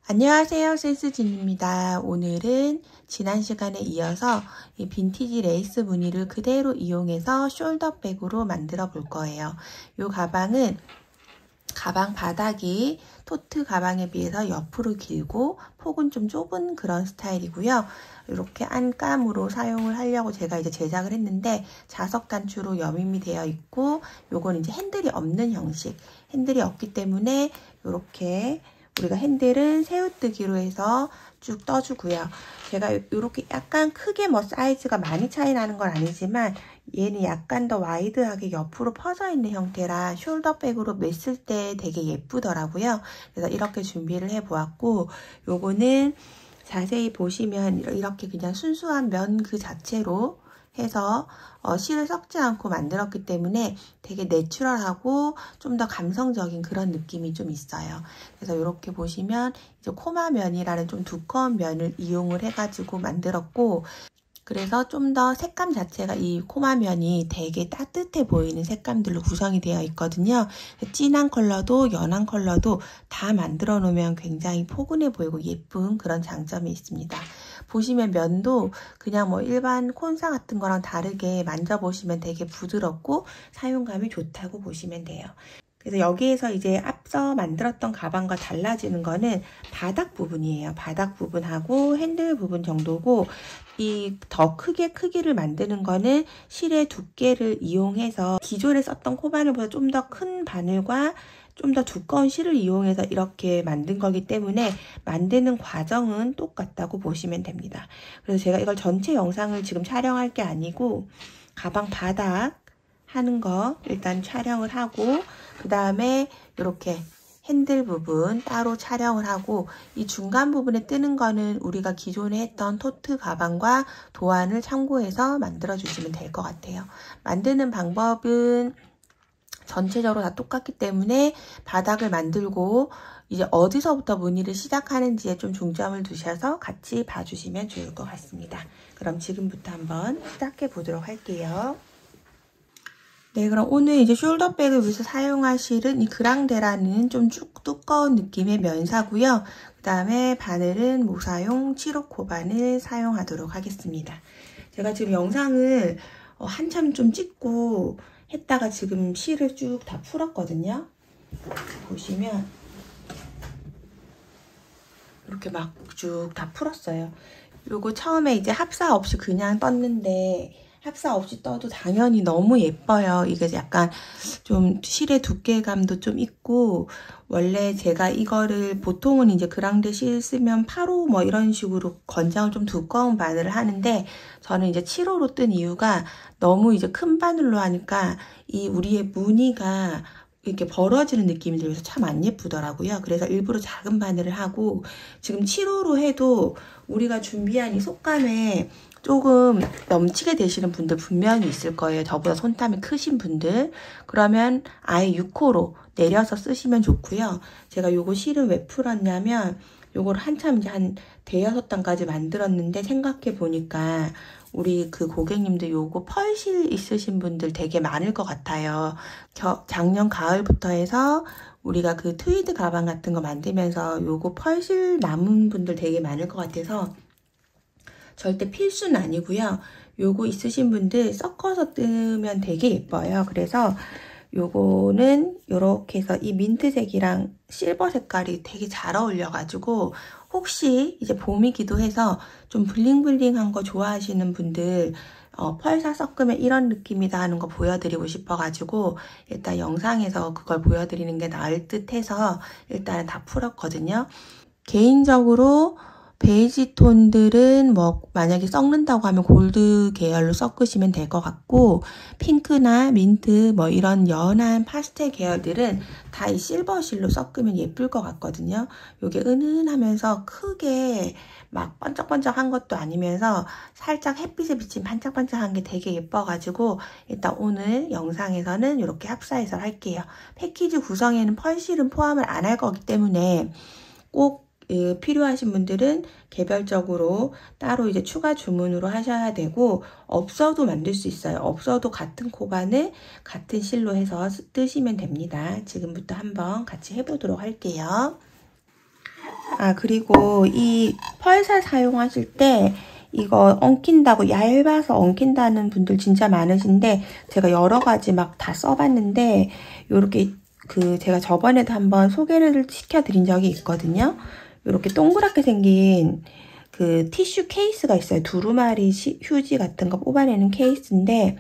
안녕하세요, 센스진입니다. 오늘은 지난 시간에 이어서 이 빈티지 레이스 무늬를 그대로 이용해서 숄더백으로 만들어 볼 거예요. 이 가방은 가방 바닥이 토트 가방에 비해서 옆으로 길고 폭은 좀 좁은 그런 스타일이고요. 이렇게 안감으로 사용을 하려고 제가 이제 제작을 했는데 자석 단추로 여밈이 되어 있고 요건 이제 핸들이 없는 형식. 핸들이 없기 때문에 이렇게 우리가 핸들은 새우뜨기로 해서 쭉 떠주고요. 제가 이렇게 약간 크게 뭐 사이즈가 많이 차이 나는 건 아니지만 얘는 약간 더 와이드하게 옆으로 퍼져 있는 형태라 숄더백으로 맸을 때 되게 예쁘더라고요. 그래서 이렇게 준비를 해보았고, 요거는 자세히 보시면 이렇게 그냥 순수한 면 그 자체로 해서 실을 섞지 않고 만들었기 때문에 되게 내추럴하고 좀 더 감성적인 그런 느낌이 좀 있어요. 그래서 이렇게 보시면 이제 코마 면이라는 좀 두꺼운 면을 이용을 해가지고 만들었고, 그래서 좀 더 색감 자체가 이 코마면이 되게 따뜻해 보이는 색감들로 구성이 되어 있거든요. 진한 컬러도 연한 컬러도 다 만들어 놓으면 굉장히 포근해 보이고 예쁜 그런 장점이 있습니다. 보시면 면도 그냥 뭐 일반 콘사 같은 거랑 다르게 만져보시면 되게 부드럽고 사용감이 좋다고 보시면 돼요. 그래서 여기에서 이제 앞서 만들었던 가방과 달라지는 거는 바닥 부분이에요. 바닥 부분하고 핸들 부분 정도고, 이 더 크기를 만드는 거는 실의 두께를 이용해서 기존에 썼던 코바늘보다 좀 더 큰 바늘과 좀 더 두꺼운 실을 이용해서 이렇게 만든 거기 때문에 만드는 과정은 똑같다고 보시면 됩니다. 그래서 제가 이걸 전체 영상을 지금 촬영할 게 아니고 가방 바닥 하는 거 일단 촬영을 하고, 그 다음에 이렇게 핸들 부분 따로 촬영을 하고, 이 중간 부분에 뜨는 거는 우리가 기존에 했던 토트 가방과 도안을 참고해서 만들어 주시면 될 것 같아요. 만드는 방법은 전체적으로 다 똑같기 때문에 바닥을 만들고 이제 어디서부터 무늬를 시작하는지에 좀 중점을 두셔서 같이 봐주시면 좋을 것 같습니다. 그럼 지금부터 한번 시작해 보도록 할게요. 네, 그럼 오늘 이제 숄더백을 위해서 사용할 실은 이 그랑데라는 좀 두꺼운 느낌의 면사고요. 그 다음에 바늘은 무사용 7호 바늘 사용하도록 하겠습니다. 제가 지금 영상을 한참 좀 찍고 했다가 지금 실을 쭉 다 풀었거든요. 보시면 이렇게 막 쭉 다 풀었어요. 요거 처음에 이제 합사 없이 그냥 떴는데, 합사 없이 떠도 당연히 너무 예뻐요. 이게 약간 좀 실의 두께감도 좀 있고, 원래 제가 이거를 보통은 이제 그랑데 실 쓰면 8호 뭐 이런 식으로 건장을 좀 두꺼운 바늘을 하는데, 저는 이제 7호로 뜬 이유가 너무 이제 큰 바늘로 하니까 이 우리의 무늬가 이렇게 벌어지는 느낌이 들면서 참 안 예쁘더라고요. 그래서 일부러 작은 바늘을 하고, 지금 7호로 해도 우리가 준비한 이 속감에 조금 넘치게 되시는 분들 분명히 있을 거예요. 저보다 손땀이 크신 분들. 그러면 아예 6호로 내려서 쓰시면 좋고요. 제가 요거 실은 왜 풀었냐면, 요거를 한참 이제 한 대여섯 단까지 만들었는데 생각해 보니까 우리 그 고객님들 요거 펄실 있으신 분들 되게 많을 것 같아요. 작년 가을부터 해서 우리가 그 트위드 가방 같은 거 만들면서 요거 펄실 남은 분들 되게 많을 것 같아서 절대 필수는 아니고요. 요거 있으신 분들 섞어서 뜨면 되게 예뻐요. 그래서 요거는 요렇게 해서 이 민트색이랑 실버 색깔이 되게 잘 어울려가지고, 혹시 이제 봄이기도 해서 좀 블링블링한 거 좋아하시는 분들 펄사 섞으면 이런 느낌이다 하는 거 보여드리고 싶어가지고 일단 영상에서 그걸 보여드리는 게 나을 듯 해서 일단은 다 풀었거든요. 개인적으로 베이지 톤들은 뭐 만약에 섞는다고 하면 골드 계열로 섞으시면 될 것 같고, 핑크나 민트 뭐 이런 연한 파스텔 계열들은 다 이 실버 실로 섞으면 예쁠 것 같거든요. 이게 은은하면서 크게 막 번쩍번쩍한 것도 아니면서 살짝 햇빛에 비친 반짝반짝한 게 되게 예뻐가지고 일단 오늘 영상에서는 이렇게 합사해서 할게요. 패키지 구성에는 펄실은 포함을 안 할 거기 때문에 꼭 필요하신 분들은 개별적으로 따로 이제 추가 주문으로 하셔야 되고, 없어도 만들 수 있어요. 없어도 같은 코바늘 같은 실로 해서 뜨시면 됩니다. 지금부터 한번 같이 해보도록 할게요. 그리고 이 펄사 사용하실 때 이거 엉킨다고, 얇아서 엉킨다는 분들 진짜 많으신데, 제가 여러 가지 막 다 써봤는데, 요렇게 제가 저번에도 한번 소개를 시켜드린 적이 있거든요. 요렇게 동그랗게 생긴 티슈 케이스가 있어요. 두루마리 휴지 같은 거 뽑아내는 케이스인데,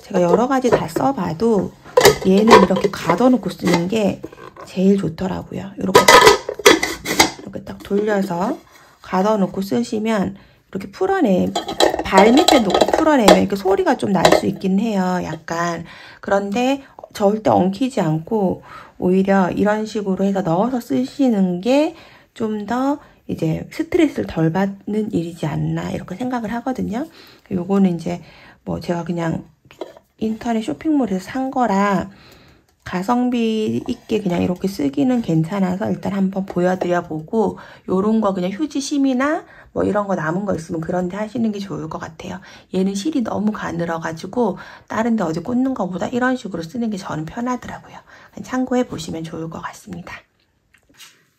제가 여러 가지 다 써봐도 얘는 이렇게 가둬놓고 쓰는 게 제일 좋더라고요. 이렇게 딱 돌려서 가둬놓고 쓰시면 이렇게 발 밑에 놓고 풀어내면 이렇게 소리가 좀 날 수 있긴 해요. 약간. 그런데 절대 엉키지 않고 오히려 이런 식으로 해서 넣어서 쓰시는 게 좀 더 이제 스트레스를 덜 받는 일이지 않나 이렇게 생각을 하거든요. 요거는 이제 뭐 제가 그냥 인터넷 쇼핑몰에서 산 거라 가성비 있게 그냥 이렇게 쓰기는 괜찮아서 일단 한번 보여드려 보고, 요런 거 그냥 휴지 심이나 뭐 이런 거 남은 거 있으면 그런 데 하시는 게 좋을 것 같아요. 얘는 실이 너무 가늘어 가지고 다른 데 어디 꽂는 거보다 이런 식으로 쓰는 게 저는 편하더라고요. 참고해 보시면 좋을 것 같습니다.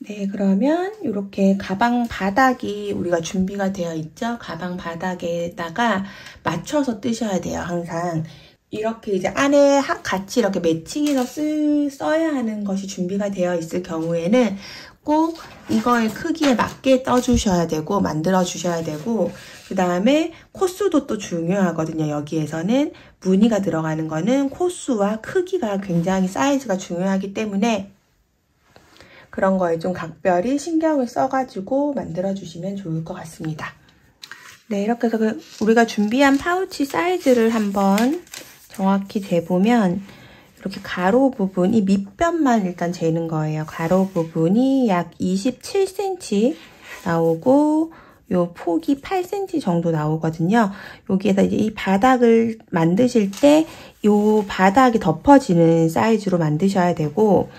네, 그러면 이렇게 가방 바닥이 우리가 준비가 되어 있죠. 가방 바닥에다가 맞춰서 뜨셔야 돼요. 항상 이렇게 이제 안에 같이 이렇게 매칭해서 써야 하는 것이 준비가 되어 있을 경우에는 꼭 이거의 크기에 맞게 떠주셔야 되고, 만들어 주셔야 되고, 그 다음에 코수도 또 중요하거든요. 여기에서는 무늬가 들어가는 거는 코수와 크기가 굉장히 사이즈가 중요하기 때문에 그런 거에 좀 각별히 신경을 써가지고 만들어 주시면 좋을 것 같습니다. 네, 이렇게 해서 우리가 준비한 파우치 사이즈를 한번 정확히 재보면 이렇게 가로 부분이 밑변만 일단 재는 거예요. 가로 부분이 약 27cm 나오고 요 폭이 8cm 정도 나오거든요. 여기에서 이제 이 바닥을 만드실 때 요 바닥이 덮어지는 사이즈로 만드셔야 되고,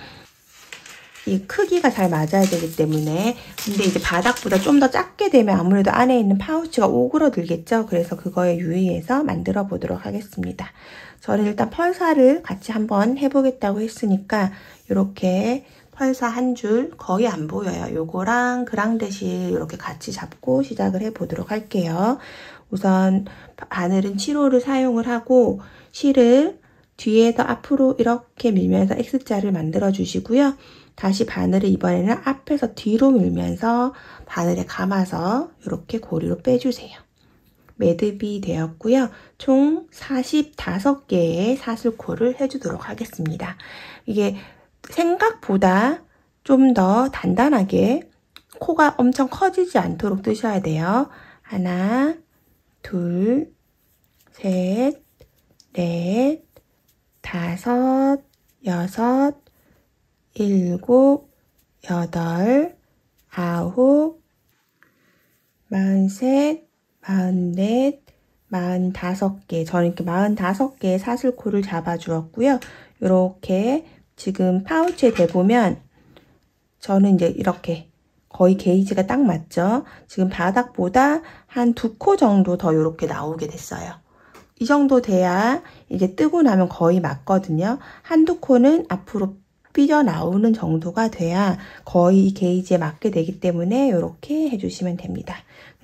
이 크기가 잘 맞아야 되기 때문에. 근데 이제 바닥보다 좀 더 작게 되면 아무래도 안에 있는 파우치가 오그러들겠죠. 그래서 그거에 유의해서 만들어 보도록 하겠습니다. 저는 일단 펄사를 같이 한번 해보겠다고 했으니까 이렇게 펄사 한 줄, 거의 안 보여요. 요거랑 그랑데실 이렇게 같이 잡고 시작을 해보도록 할게요. 우선 바늘은 7호를 사용을 하고 실을 뒤에서 앞으로 이렇게 밀면서 X자를 만들어 주시고요. 다시 바늘을 이번에는 앞에서 뒤로 밀면서 바늘에 감아서 이렇게 고리로 빼주세요. 매듭이 되었고요. 총 45개의 사슬코를 해주도록 하겠습니다. 이게 생각보다 좀 더 단단하게 코가 엄청 커지지 않도록 뜨셔야 돼요. 하나, 둘, 셋, 넷, 다섯, 여섯, 일곱, 여덟, 아홉, 43, 44, 45개. 저는 이렇게 45개의 사슬코를 잡아주었고요. 이렇게 지금 파우치에 대보면 저는 이제 이렇게 거의 게이지가 딱 맞죠? 지금 바닥보다 한 2코 정도 더 이렇게 나오게 됐어요. 이 정도 돼야 이제 뜨고 나면 거의 맞거든요. 한두 코는 앞으로 삐져나오는 정도가 돼야 거의 이 게이지에 맞게 되기 때문에 이렇게 해주시면 됩니다.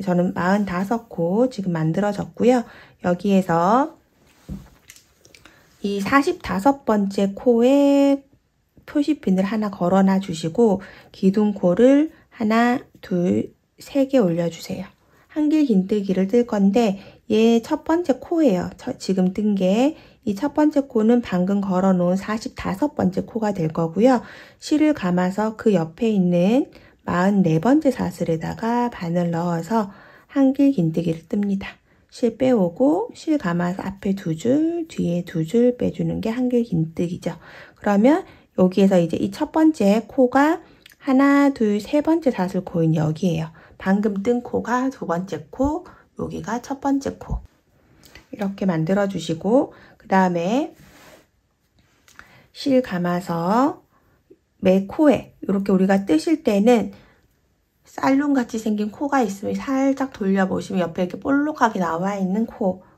저는 45코 지금 만들어졌고요. 여기에서 이 45번째 코에 표시핀을 하나 걸어놔 주시고 기둥코를 하나, 둘, 3개 올려주세요. 한길 긴뜨기를 뜰 건데 얘 첫 번째 코예요. 지금 뜬 게 이 첫 번째 코는 방금 걸어놓은 45번째 코가 될 거고요. 실을 감아서 그 옆에 있는 44번째 사슬에다가 바늘 넣어서 한길 긴뜨기를 뜹니다. 실 빼오고 실 감아서 앞에 2줄, 뒤에 2줄 빼주는 게 한길 긴뜨기죠. 그러면 여기에서 이제 이 첫 번째 코가 하나, 둘, 세 번째 사슬코인 여기에요. 방금 뜬 코가 두 번째 코, 여기가 첫 번째 코. 이렇게 만들어 주시고 그 다음에 실 감아서 매 코에 이렇게 우리가 뜨실 때는 쌀룸같이 생긴 코가 있으면 살짝 돌려보시면 옆에 이렇게 볼록하게 나와 있는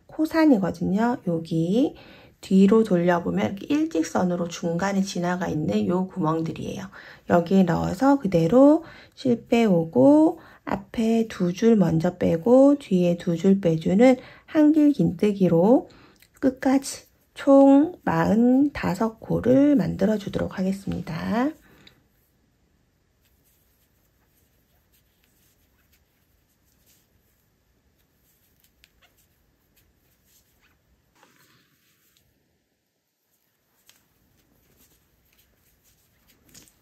코산이거든요. 여기 뒤로 돌려보면 이렇게 일직선으로 중간에 지나가 있는 요 구멍들이에요. 여기에 넣어서 그대로 실 빼오고 앞에 2줄 먼저 빼고 뒤에 2줄 빼주는 한길 긴뜨기로 끝까지 총 45코를 만들어 주도록 하겠습니다.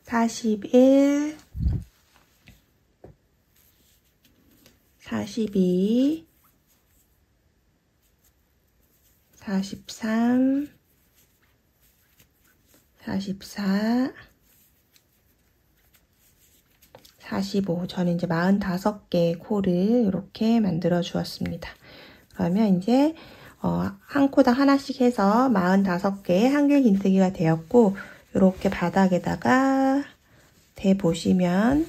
(41) 42 43 44 45 저는 이제 45개의 코를 이렇게 만들어 주었습니다. 그러면 이제 한 코당 하나씩 해서 45개의 한길 긴뜨기가 되었고 이렇게 바닥에다가 대보시면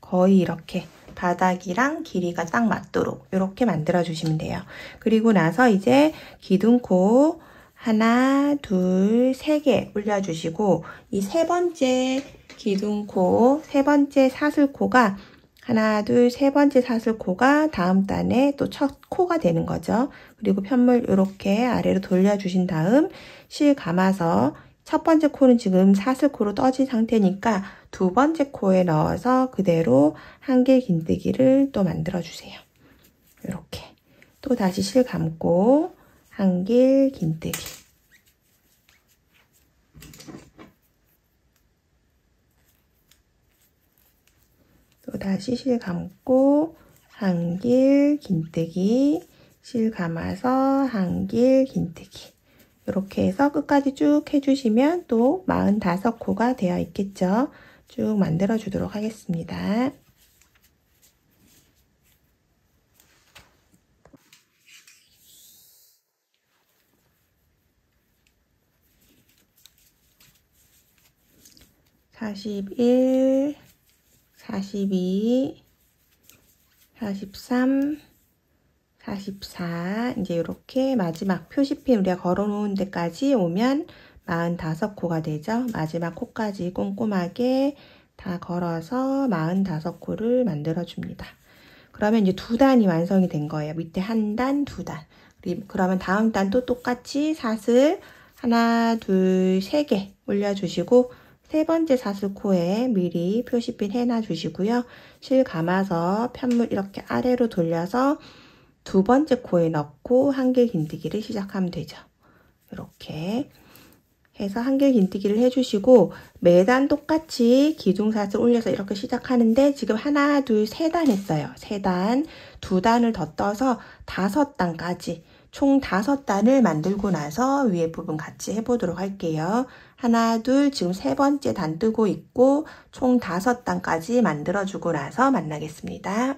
거의 이렇게 바닥이랑 길이가 딱 맞도록 이렇게 만들어 주시면 돼요. 그리고 나서 이제 기둥코 하나, 둘, 3개 올려주시고 이 세 번째 기둥코, 세 번째 사슬코가 하나, 둘, 세 번째 사슬코가 다음 단에 또 첫 코가 되는 거죠. 그리고 편물 이렇게 아래로 돌려주신 다음 실 감아서 첫 번째 코는 지금 사슬코로 떠진 상태니까 두 번째 코에 넣어서 그대로 한길 긴뜨기를 또 만들어 주세요. 이렇게 또 다시 실 감고 한길 긴뜨기. 또 다시 실 감고 한길 긴뜨기, 실 감아서 한길 긴뜨기. 이렇게 해서 끝까지 쭉 해주시면 또 45코가 되어 있겠죠. 쭉 만들어 주도록 하겠습니다. (41) 42 43 44 이제 이렇게 마지막 표시핀 우리가 걸어 놓은 데까지 오면 45코가 되죠. 마지막 코까지 꼼꼼하게 다 걸어서 45코를 만들어 줍니다. 그러면 이제 두 단이 완성이 된 거예요. 밑에 한 단, 두 단. 그러면 다음 단도 똑같이 사슬 하나, 둘, 3개 올려주시고 세 번째 사슬코에 미리 표시핀 해놔 주시고요. 실 감아서 편물 이렇게 아래로 돌려서 두 번째 코에 넣고 한길 긴뜨기를 시작하면 되죠. 이렇게 해서 한길 긴뜨기를 해주시고 매단 똑같이 기둥사슬 올려서 이렇게 시작하는데 지금 하나, 둘, 3단 했어요. 3단, 2단을 더 떠서 5단까지 총 5단을 만들고 나서 위에 부분 같이 해보도록 할게요. 하나, 둘, 지금 세 번째 단 뜨고 있고 총 5단까지 만들어주고 나서 만나겠습니다.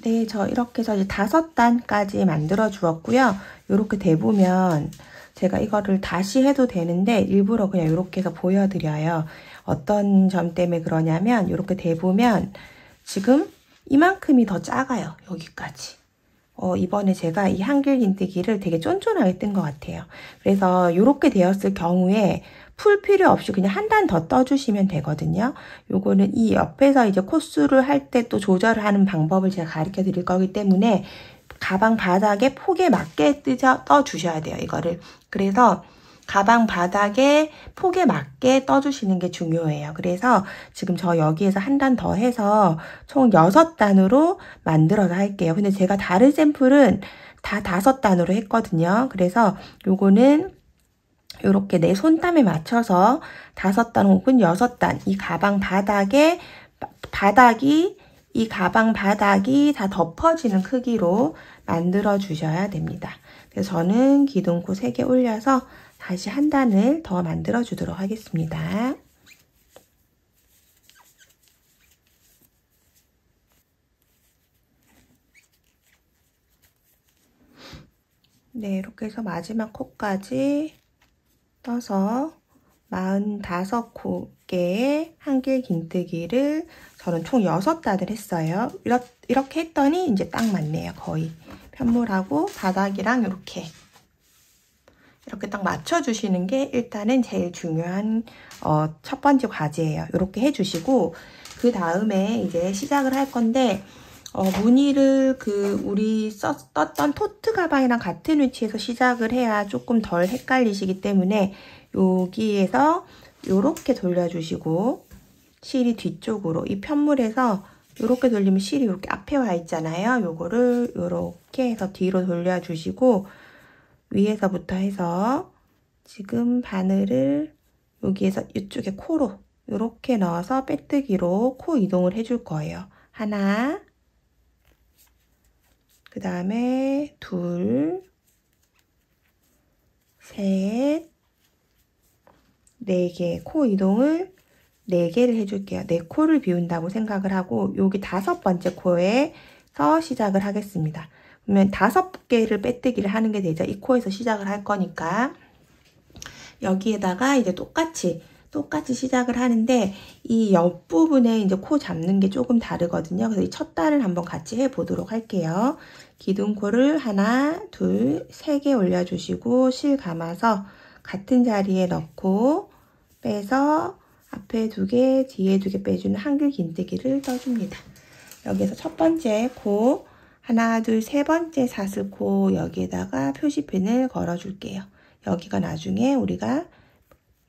네, 저 이렇게 해서 이제 5단까지 만들어 주었고요. 이렇게 대보면 제가 이거를 다시 해도 되는데 일부러 그냥 이렇게 해서 보여드려요. 어떤 점 때문에 그러냐면 이렇게 대보면 지금 이만큼이 더 작아요. 여기까지. 이번에 제가 이 한길 긴뜨기를 되게 쫀쫀하게 뜬 것 같아요. 그래서 이렇게 되었을 경우에 풀 필요 없이 그냥 한 단 더 떠주시면 되거든요. 요거는 이 옆에서 이제 코스를 할 때 또 조절을 하는 방법을 제가 가르쳐 드릴 거기 때문에 가방 바닥에 폭에 맞게 떠주셔야 돼요. 이거를. 그래서 가방 바닥에 폭에 맞게 떠주시는 게 중요해요. 그래서 지금 저 여기에서 한 단 더 해서 총 6단으로 만들어서 할게요. 근데 제가 다른 샘플은 다 5단으로 했거든요. 그래서 요거는 이렇게 내 손땀에 맞춰서 5단 혹은 6단 이 가방 바닥에 이 가방 바닥이 다 덮어지는 크기로 만들어 주셔야 됩니다. 그래서 저는 기둥코 3개 올려서 다시 한 단을 더 만들어 주도록 하겠습니다. 네, 이렇게 해서 마지막 코까지 떠서 45개의 한길 긴뜨기를 저는 총 6단을 했어요. 이렇게 했더니 이제 딱 맞네요. 거의 편물하고 바닥이랑 이렇게 딱 맞춰주시는 게 일단은 제일 중요한 첫 번째 과제예요. 이렇게 해주시고 그 다음에 이제 시작을 할 건데 무늬를 우리 떴던 토트 가방이랑 같은 위치에서 시작을 해야 조금 덜 헷갈리시기 때문에 여기에서 이렇게 돌려주시고 실이 뒤쪽으로 이 편물에서 이렇게 돌리면 실이 이렇게 앞에 와 있잖아요. 요거를 이렇게 해서 뒤로 돌려주시고 위에서부터 해서 지금 바늘을 여기에서 이쪽에 코로 이렇게 넣어서 빼뜨기로 코 이동을 해줄 거예요. 하나, 그 다음에 둘, 셋, 네 개 코 이동을 4개를 해줄게요. 4코를 비운다고 생각을 하고 여기 5번째 코에서 시작을 하겠습니다. 그러면 5개를 빼뜨기를 하는 게 되죠. 이 코에서 시작을 할 거니까 여기에다가 이제 똑같이 시작을 하는데 이 옆부분에 이제 코 잡는 게 조금 다르거든요. 그래서 이 첫 단을 한번 같이 해보도록 할게요. 기둥코를 하나, 둘, 3개 올려주시고 실 감아서 같은 자리에 넣고 빼서 앞에 2개, 뒤에 2개 빼주는 한길 긴뜨기를 떠줍니다. 여기서 첫 번째 코, 하나, 둘, 세 번째 사슬코 여기에다가 표시핀을 걸어줄게요. 여기가 나중에 우리가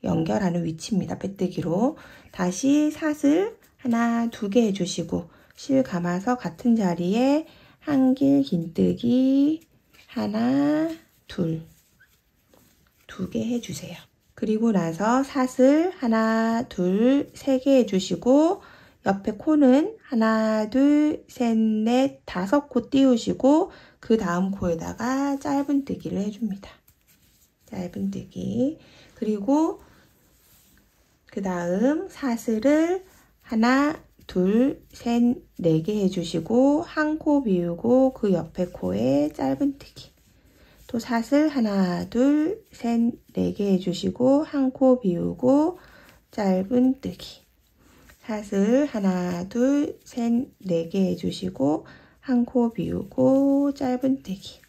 연결하는 위치입니다. 빼뜨기로. 다시 사슬 하나, 2개 해주시고 실 감아서 같은 자리에 한길 긴뜨기 하나, 둘, 2개 해주세요. 그리고 나서 사슬 하나, 둘, 3개 해주시고 옆에 코는 하나, 둘, 셋, 넷, 5코 띄우시고 그 다음 코에다가 짧은뜨기를 해줍니다. 짧은뜨기. 그리고 그 다음 사슬을 하나, 둘, 셋, 4개 해주시고 한 코 비우고 그 옆에 코에 짧은뜨기. 또 사슬 하나, 둘, 셋, 4개 해주시고 한 코 비우고 짧은뜨기. 사슬 하나, 둘, 셋, 4개 해주시고 한 코 비우고 짧은뜨기.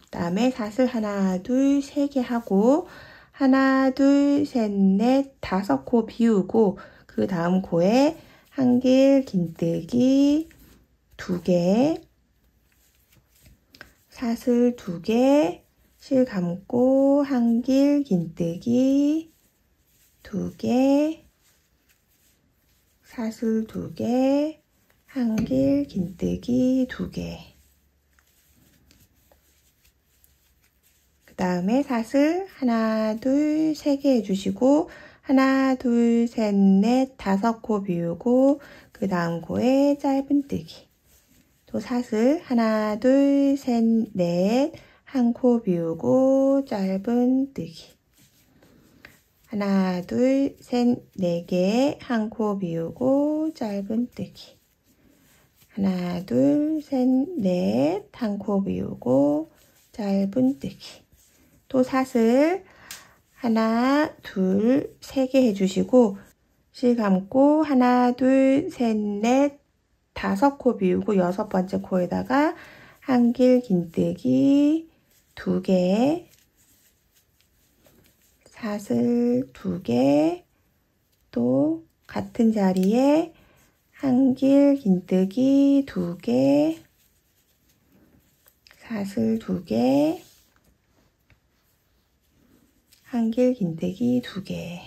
그 다음에 사슬 하나, 둘, 3개 하고 하나, 둘, 셋, 넷, 5코 비우고 그 다음 코에 한길 긴뜨기 2개, 사슬 2개, 실 감고 한길 긴뜨기 2개, 사슬 2개, 한길 긴뜨기 2개. 그 다음에 사슬 하나, 둘, 3개 해주시고 하나, 둘, 셋, 넷, 5코 비우고 그 다음 코에 짧은뜨기. 또 사슬 하나, 둘, 셋, 넷, 한 코 비우고 짧은뜨기. 하나, 둘, 셋, 4개, 한 코 비우고 짧은뜨기. 하나, 둘, 셋, 넷, 한 코 비우고 짧은뜨기. 또 사슬 하나, 둘, 3개 해주시고 실 감고 하나, 둘, 셋, 넷, 5코 비우고 6번째 코에다가 한길 긴뜨기 2개, 사슬 2개, 또 같은 자리에 한길 긴뜨기 2개, 사슬 2개, 한길 긴뜨기 2개.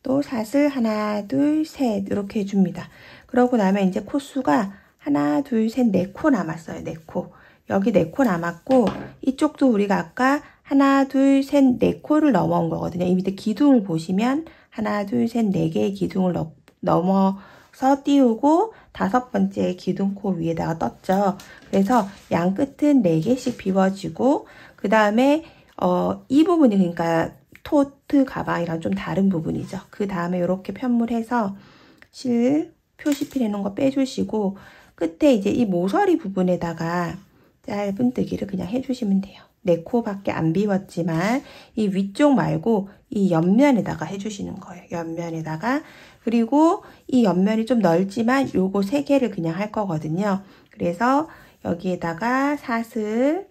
또 사슬 하나, 둘, 셋 이렇게 해줍니다. 그러고 나면 이제 코수가 하나, 둘, 셋, 4코 남았어요. 4코. 여기 4코 남았고 이쪽도 우리가 아까 하나, 둘, 셋, 4코를 넘어온 거거든요. 이 밑에 기둥을 보시면 하나, 둘, 셋, 4개의 기둥을 넘어서 띄우고 5번째 기둥코 위에다가 떴죠. 그래서 양 끝은 4개씩 비워지고 그 다음에 이 부분이 그러니까 토트 가방이랑 좀 다른 부분이죠. 그 다음에 이렇게 편물해서 실 표시핀 해놓은 거 빼주시고 끝에 이제 이 모서리 부분에다가 짧은뜨기를 그냥 해주시면 돼요. 4코밖에 안 비웠지만 이 위쪽 말고 이 옆면에다가 해주시는 거예요. 옆면에다가. 그리고 이 옆면이 좀 넓지만 요거 3개를 그냥 할 거거든요. 그래서 여기에다가 사슬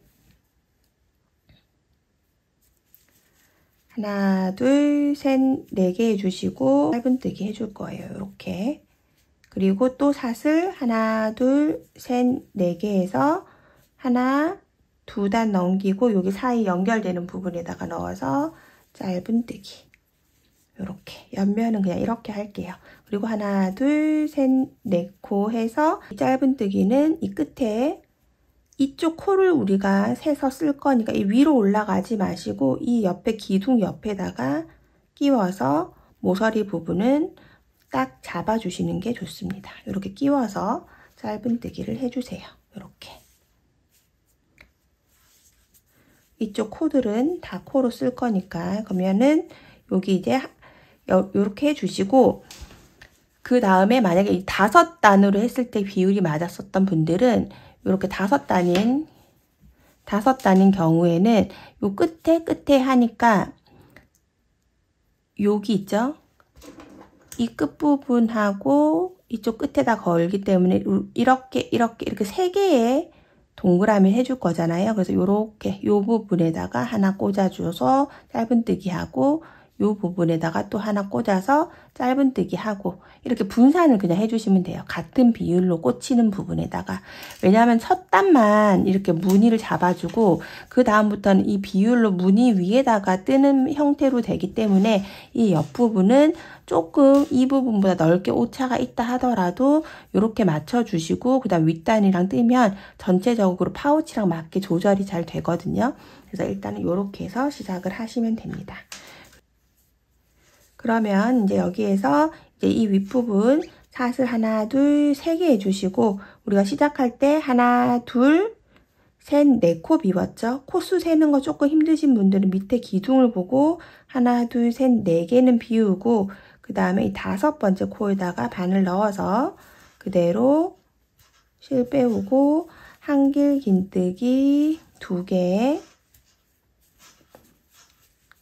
하나, 둘, 셋, 네 개 해주시고 짧은뜨기 해줄 거예요. 이렇게. 그리고 또 사슬 하나, 둘, 셋, 네 개 해서 하나, 두 단 넘기고 여기 사이 연결되는 부분에다가 넣어서 짧은뜨기. 이렇게 옆면은 그냥 이렇게 할게요. 그리고 하나, 둘, 셋, 넷 코 해서 이 짧은뜨기는 이 끝에 이쪽 코를 우리가 세서 쓸 거니까 이 위로 올라가지 마시고 이 옆에 기둥 옆에다가 끼워서 모서리 부분은 딱 잡아주시는 게 좋습니다. 이렇게 끼워서 짧은뜨기를 해주세요. 이렇게. 이쪽 코들은 다 코로 쓸 거니까 그러면은 여기 이제 이렇게 해주시고 그 다음에 만약에 이 5단으로 했을 때 비율이 맞았었던 분들은 이렇게 5단인 경우에는 요 끝에 하니까 여기 있죠? 이 끝부분하고 이쪽 끝에다 걸기 때문에 이렇게 3개의 동그라미 해줄 거잖아요. 그래서 요렇게 요 부분에다가 하나 꽂아줘서 짧은뜨기 하고 요 부분에다가 또 하나 꽂아서 짧은뜨기 하고 이렇게 분산을 그냥 해주시면 돼요. 같은 비율로 꽂히는 부분에다가. 왜냐하면 첫 단만 이렇게 무늬를 잡아주고 그 다음부터는 이 비율로 무늬 위에다가 뜨는 형태로 되기 때문에 이 옆부분은 조금 이 부분보다 넓게 오차가 있다 하더라도 이렇게 맞춰주시고 그 다음 윗단이랑 뜨면 전체적으로 파우치랑 맞게 조절이 잘 되거든요. 그래서 일단은 이렇게 해서 시작을 하시면 됩니다. 그러면 이제 여기에서 이제 이 윗부분 사슬 하나, 둘, 3개 해주시고 우리가 시작할 때 하나, 둘, 셋, 네 코 비웠죠? 코수 세는 거 조금 힘드신 분들은 밑에 기둥을 보고 하나, 둘, 셋, 네 개는 비우고 그 다음에 이 5번째 코에다가 바늘 넣어서 그대로 실 빼오고 한길 긴뜨기 2개,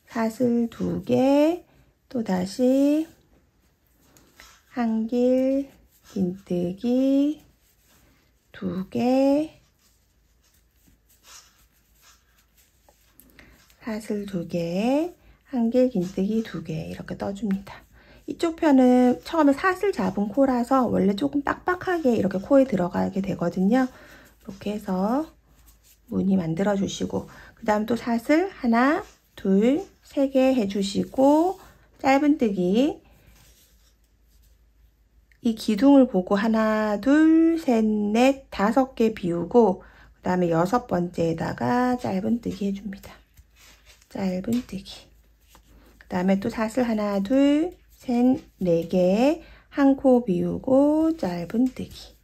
사슬 2개, 또다시 한길 긴뜨기 2개, 사슬 2개, 한길 긴뜨기 2개 이렇게 떠줍니다. 이쪽 편은 처음에 사슬 잡은 코라서 원래 조금 빡빡하게 이렇게 코에 들어가게 되거든요. 이렇게 해서 무늬 만들어 주시고 그 다음 또 사슬 하나, 둘, 3개 해주시고 짧은뜨기 이 기둥을 보고 하나, 둘, 셋, 넷, 5개 비우고 그 다음에 6번째에다가 짧은뜨기 해줍니다. 짧은뜨기. 그 다음에 또 사슬 하나, 둘, 셋, 4개 한 코 비우고 짧은뜨기.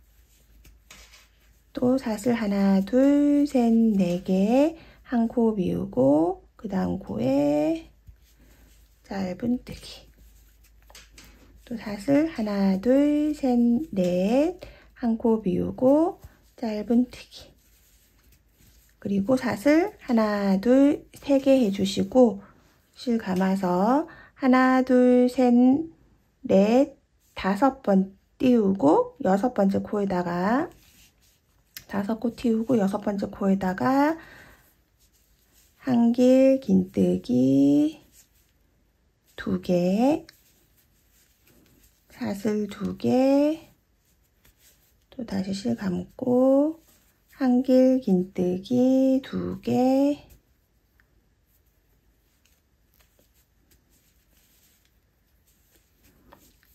또 사슬 하나, 둘, 셋, 4개 한 코 비우고 그 다음 코에 짧은뜨기. 또 사슬 하나, 둘, 셋, 넷 한 코 비우고 짧은뜨기. 그리고 사슬 하나, 둘, 3개 해주시고 실 감아서 하나, 둘, 셋, 넷, 5번 띄우고 6번째 코에다가 5코 띄우고 6번째 코에다가 한길 긴뜨기 2개, 사슬 2개, 또 다시 실 감고 한길 긴뜨기 2개,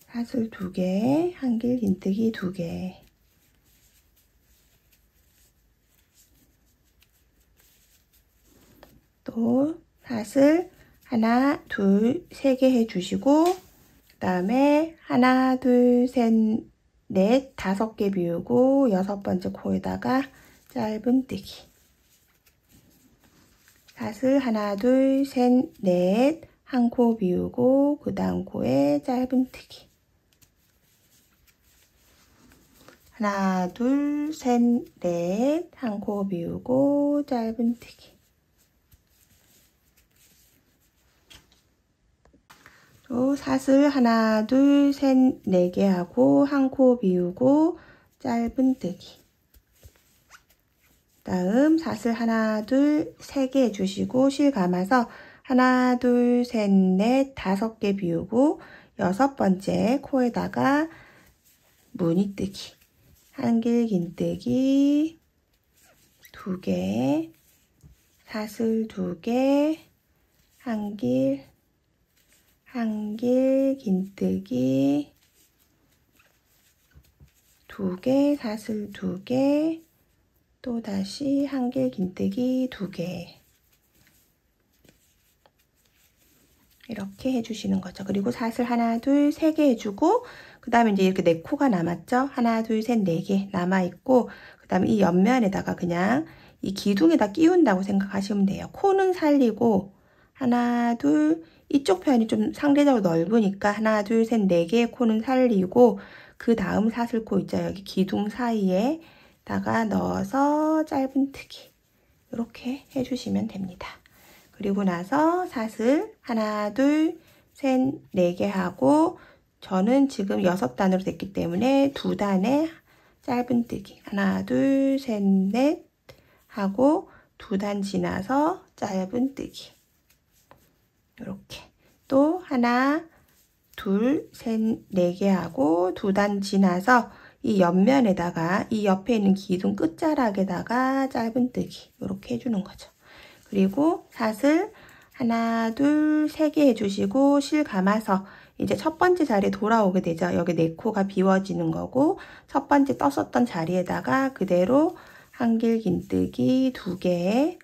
사슬 2개, 한길 긴뜨기 2개. 또 사슬 하나, 둘, 3개 해주시고 그 다음에 하나, 둘, 셋, 넷, 5개 비우고 6번째 코에다가 짧은뜨기. 사슬 하나, 둘, 셋, 넷, 한 코 비우고 그 다음 코에 짧은뜨기. 하나, 둘, 셋, 넷, 한 코 비우고 짧은뜨기. 또 사슬 하나, 둘, 셋, 4개 하고 한 코 비우고 짧은뜨기. 다음 사슬 하나, 둘, 3개 해주시고 실 감아서 하나, 둘, 셋, 넷, 5개 비우고 6번째 코에다가 무늬뜨기, 한길 긴뜨기 2개, 사슬 2개, 한길 긴뜨기 2개, 사슬 2개, 또다시 한길 긴뜨기 2개. 이렇게 해주시는 거죠. 그리고 사슬 하나, 둘, 3개 해주고, 그 다음에 이제 이렇게 4코가 남았죠? 하나, 둘, 셋, 4개 남아있고, 그 다음에 이 옆면에다가 그냥 이 기둥에다 끼운다고 생각하시면 돼요. 코는 살리고, 하나, 둘, 이쪽 편이 좀 상대적으로 넓으니까 하나, 둘, 셋, 4개의 코는 살리고, 그 다음 사슬코 있죠? 여기 기둥 사이에다가 넣어서 짧은뜨기. 이렇게 해주시면 됩니다. 그리고 나서 사슬 하나, 둘, 셋, 4개 하고 저는 지금 6단으로 됐기 때문에 2단에 짧은뜨기 하나, 둘, 셋, 넷 하고 2단 지나서 짧은뜨기 이렇게 또 하나, 둘, 셋, 4개 하고 2단 지나서 이 옆면에다가 이 옆에 있는 기둥 끝자락에다가 짧은뜨기 이렇게 해주는 거죠. 그리고 사슬 하나, 둘, 3개 해주시고 실 감아서 이제 첫 번째 자리에 돌아오게 되죠. 여기 4코가 비워지는 거고 첫 번째 떴었던 자리에다가 그대로 한길 긴뜨기 2개,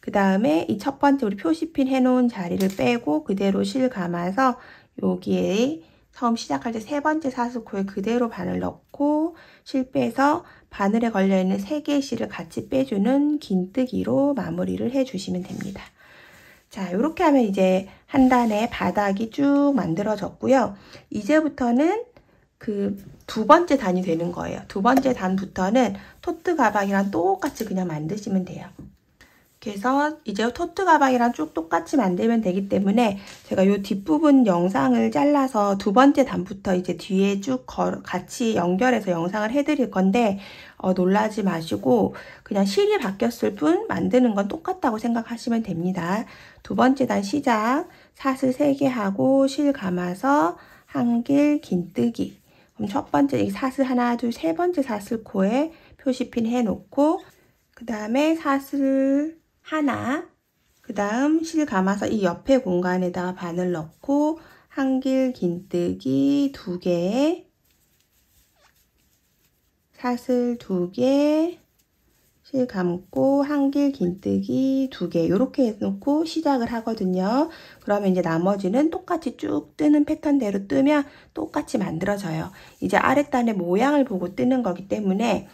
그 다음에 이 첫 번째 우리 표시핀 해놓은 자리를 빼고 그대로 실 감아서 여기에 처음 시작할 때 3번째 사슬코에 그대로 바늘 넣고 실 빼서 바늘에 걸려있는 3개의 실을 같이 빼주는 긴뜨기로 마무리를 해주시면 됩니다. 자, 이렇게 하면 이제 한 단의 바닥이 쭉 만들어졌고요. 이제부터는 그 2번째 단이 되는 거예요. 2번째 단부터는 토트 가방이랑 똑같이 그냥 만드시면 돼요. 그래서 이제 토트 가방이랑 쭉 똑같이 만들면 되기 때문에 제가 이 뒷부분 영상을 잘라서 2번째 단부터 이제 뒤에 쭉 같이 연결해서 영상을 해드릴 건데 놀라지 마시고 그냥 실이 바뀌었을 뿐 만드는 건 똑같다고 생각하시면 됩니다. 2번째 단 시작, 사슬 3개 하고 실 감아서 한길 긴뜨기. 그럼 첫 번째 사슬 하나, 둘, 3번째 사슬코에 표시핀 해놓고 그 다음에 사슬 하나, 그 다음 실 감아서 이 옆에 공간에다가 바늘 넣고 한길 긴뜨기 2개, 사슬 2개, 실 감고 한길 긴뜨기 2개 이렇게 해놓고 시작을 하거든요. 그러면 이제 나머지는 똑같이 쭉 뜨는 패턴대로 뜨면 똑같이 만들어져요. 이제 아랫단의 모양을 보고 뜨는 거기 때문에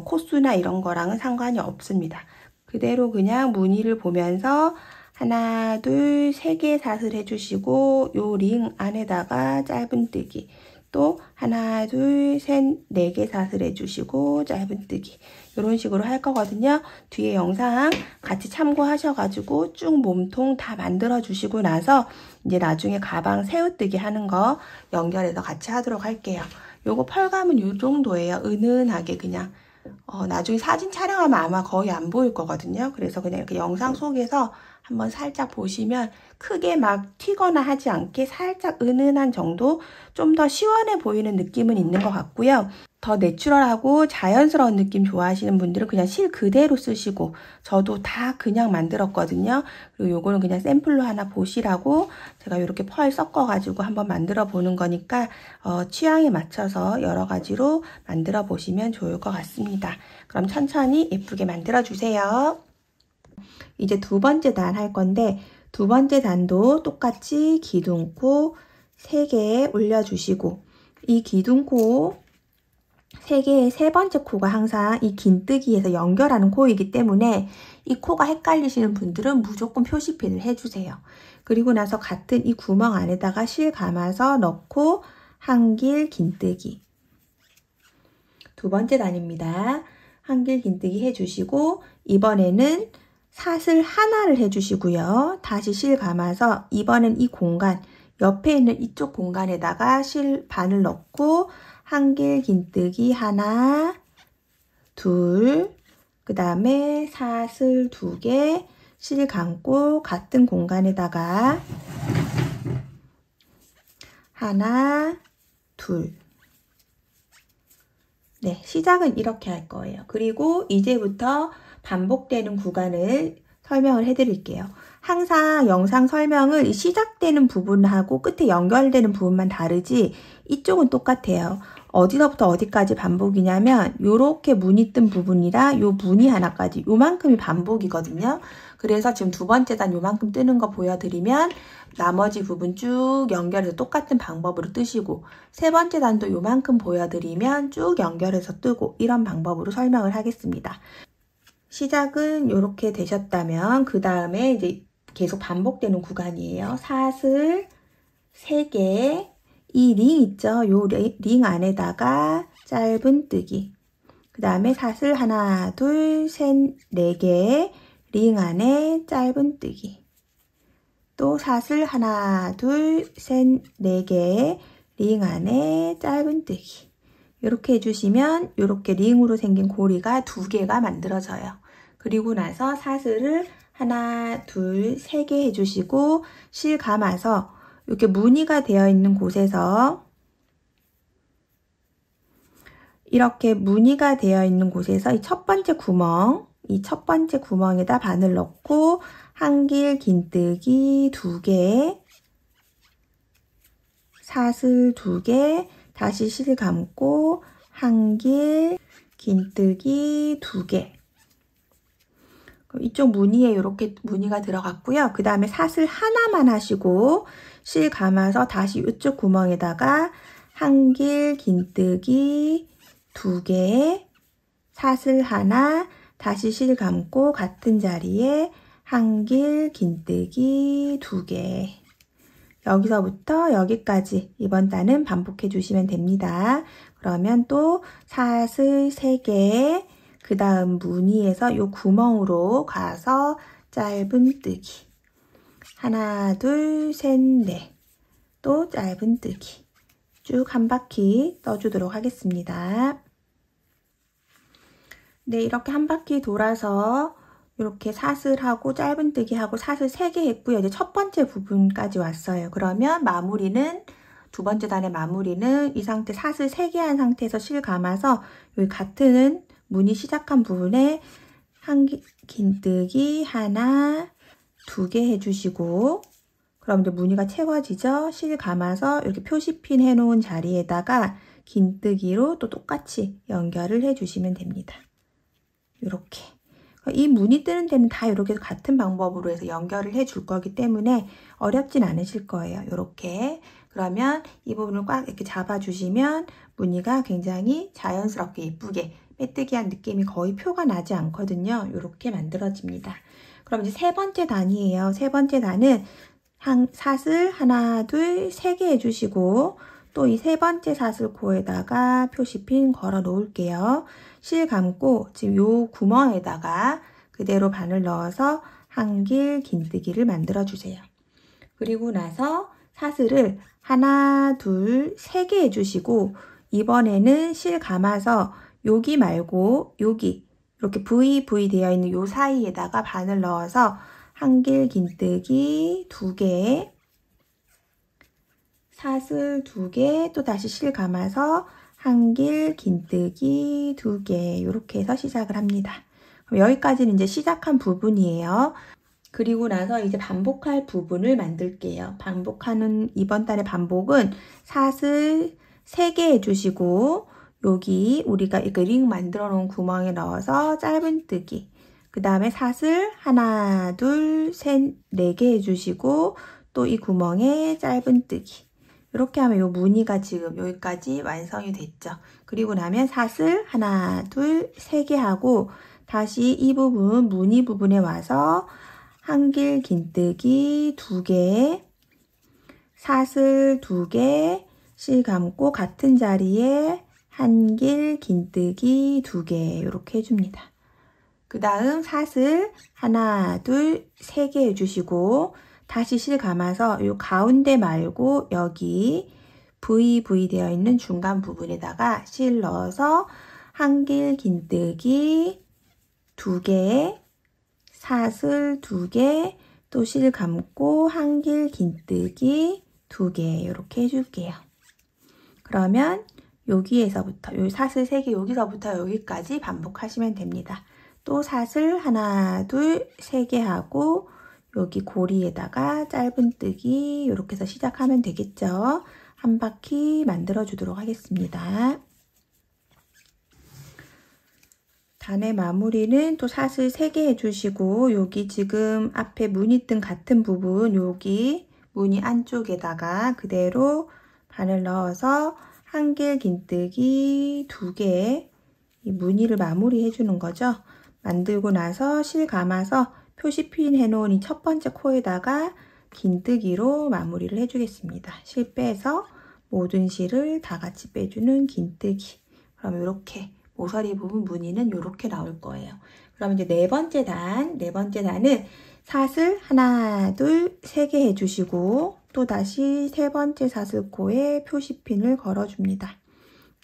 코수나 이런 거랑은 상관이 없습니다. 그대로 그냥 무늬를 보면서 하나, 둘, 3개 사슬 해주시고 요 링 안에다가 짧은뜨기, 또 하나, 둘, 셋, 4개 사슬 해주시고 짧은뜨기 이런 식으로 할 거거든요. 뒤에 영상 같이 참고하셔가지고 쭉 몸통 다 만들어 주시고 나서 이제 나중에 가방 새우뜨기 하는 거 연결해서 같이 하도록 할게요. 요거 펄감은 요 정도예요. 은은하게 그냥 나중에 사진 촬영하면 아마 거의 안 보일 거거든요. 그래서 그냥 이렇게 영상 속에서 한번 살짝 보시면 크게 막 튀거나 하지 않게 살짝 은은한 정도, 좀 더 시원해 보이는 느낌은 있는 것 같고요. 더 내추럴하고 자연스러운 느낌 좋아하시는 분들은 그냥 실 그대로 쓰시고, 저도 다 그냥 만들었거든요. 그리고 요거는 그냥 샘플로 하나 보시라고 제가 이렇게 펄 섞어가지고 한번 만들어 보는 거니까 취향에 맞춰서 여러 가지로 만들어 보시면 좋을 것 같습니다. 그럼 천천히 예쁘게 만들어 주세요. 이제 2번째 단 할 건데 2번째 단도 똑같이 기둥코 3개 올려주시고, 이 기둥코 3개의 3번째 코가 항상 이 긴뜨기에서 연결하는 코이기 때문에 이 코가 헷갈리시는 분들은 무조건 표시핀을 해주세요. 그리고 나서 같은 이 구멍 안에다가 실 감아서 넣고 한길 긴뜨기. 2번째 단입니다. 한길 긴뜨기 해주시고 이번에는 사슬 하나를 해주시고요. 다시 실 감아서 이번엔 이 공간, 옆에 있는 이쪽 공간에다가 실 바늘 넣고 한길 긴뜨기 하나, 둘, 그 다음에 사슬 2개, 실 감고 같은 공간에다가 하나, 둘. 네, 시작은 이렇게 할 거예요. 그리고 이제부터 반복되는 구간을 설명을 해드릴게요. 항상 영상 설명을 이 시작되는 부분하고 끝에 연결되는 부분만 다르지 이쪽은 똑같아요. 어디서부터 어디까지 반복이냐면 요렇게 무늬 뜬 부분이라 요 무늬 하나까지 요만큼이 반복이거든요. 그래서 지금 두 번째 단 요만큼 뜨는 거 보여드리면 나머지 부분 쭉 연결해서 똑같은 방법으로 뜨시고 세 번째 단도 요만큼 보여드리면 쭉 연결해서 뜨고 이런 방법으로 설명을 하겠습니다. 시작은 이렇게 되셨다면 그 다음에 이제 계속 반복되는 구간이에요. 사슬 3개, 이 링 있죠? 요 링 안에다가 짧은 뜨기. 그 다음에 사슬 하나, 둘, 셋, 4개, 링 안에 짧은 뜨기. 또 사슬 하나, 둘, 셋, 4개, 링 안에 짧은 뜨기. 이렇게 해주시면 이렇게 링으로 생긴 고리가 2개가 만들어져요. 그리고 나서 사슬을 하나, 둘, 3개 해주시고 실 감아서 이렇게 무늬가 되어 있는 곳에서 이렇게 무늬가 되어 있는 곳에서 이 첫 번째 구멍, 이 첫 번째 구멍에다 바늘 넣고 한길 긴뜨기 2개, 사슬 2개, 다시 실 감고 한길 긴뜨기 2개. 이쪽 무늬에 이렇게 무늬가 들어갔고요. 그 다음에 사슬 하나만 하시고 실 감아서 다시 이쪽 구멍에다가 한길 긴뜨기 2개, 사슬 하나, 다시 실 감고 같은 자리에 한길 긴뜨기 2개. 여기서부터 여기까지 이번 단은 반복해 주시면 됩니다. 그러면 또 사슬 3개, 그 다음 무늬에서 요 구멍으로 가서 짧은 뜨기. 하나, 둘, 셋, 넷. 또 짧은 뜨기. 쭉 한 바퀴 떠주도록 하겠습니다. 네, 이렇게 한 바퀴 돌아서 이렇게 사슬하고 짧은 뜨기하고 사슬 3개 했고요. 이제 첫 번째 부분까지 왔어요. 그러면 마무리는 두 번째 단의 마무리는 이 상태 사슬 3개 한 상태에서 실 감아서 여기 같은 무늬 시작한 부분에 긴뜨기 하나, 2개 해주시고 그럼 이제 무늬가 채워지죠? 실 감아서 이렇게 표시핀 해놓은 자리에다가 긴뜨기로 또 똑같이 연결을 해주시면 됩니다. 이렇게. 이 무늬 뜨는 데는 다 이렇게 같은 방법으로 해서 연결을 해줄 거기 때문에 어렵진 않으실 거예요. 이렇게. 그러면 이 부분을 꽉 이렇게 잡아주시면 무늬가 굉장히 자연스럽게 예쁘게 빼뜨기한 느낌이 거의 표가 나지 않거든요. 이렇게 만들어집니다. 그럼 이제 세 번째 단이에요. 세 번째 단은 사슬 하나, 둘, 3개 해주시고 또 이 세 번째 사슬 코에다가 표시핀 걸어 놓을게요. 실 감고 지금 요 구멍에다가 그대로 바늘 넣어서 한길 긴뜨기를 만들어 주세요. 그리고 나서 사슬을 하나, 둘, 3개 해주시고 이번에는 실 감아서 여기 말고 여기 이렇게 V 되어 있는 요 사이에다가 바늘 넣어서 한길 긴뜨기 2개, 사슬 2개, 또 다시 실 감아서 한길 긴뜨기 2개 이렇게 해서 시작을 합니다. 그럼 여기까지는 이제 시작한 부분이에요. 그리고 나서 이제 반복할 부분을 만들게요. 반복하는 이번 달의 반복은 사슬 3개 해주시고 여기 우리가 이렇게 링 만들어 놓은 구멍에 넣어서 짧은 뜨기, 그 다음에 사슬 하나, 둘, 셋, 4개 해주시고 또 이 구멍에 짧은 뜨기. 이렇게 하면 이 무늬가 지금 여기까지 완성이 됐죠. 그리고 나면 사슬 하나, 둘, 3개 하고 다시 이 부분 무늬 부분에 와서 한길 긴뜨기 2개, 사슬 2개, 실 감고 같은 자리에 한길 긴뜨기 2개 이렇게 해줍니다. 그 다음 사슬 하나, 둘, 3개 해주시고 다시 실 감아서 이 가운데 말고 여기 V 되어 있는 중간 부분에다가 실 넣어서 한길 긴뜨기 2개, 사슬 2개, 또 실 감고 한길 긴뜨기 2개 이렇게 해줄게요. 그러면 여기에서부터 요 사슬 3개 여기서부터 여기까지 반복하시면 됩니다. 또 사슬 하나, 둘, 3개 하고 여기 고리에다가 짧은뜨기 이렇게 해서 시작하면 되겠죠. 한 바퀴 만들어 주도록 하겠습니다. 단의 마무리는 또 사슬 3개 해주시고 여기 지금 앞에 무늬 뜬 같은 부분 여기 무늬 안쪽에다가 그대로 바늘 넣어서 한길 긴뜨기 2개 이 무늬를 마무리 해주는 거죠. 만들고 나서 실 감아서 표시핀 해놓은 이 첫 번째 코에다가 긴뜨기로 마무리를 해주겠습니다. 실 빼서 모든 실을 다 같이 빼주는 긴뜨기. 그럼 이렇게 모서리 부분 무늬는 이렇게 나올 거예요. 그럼 이제 네 번째 단은 사슬 하나, 둘, 3개 해주시고 또 다시 세 번째 사슬코에 표시핀을 걸어줍니다.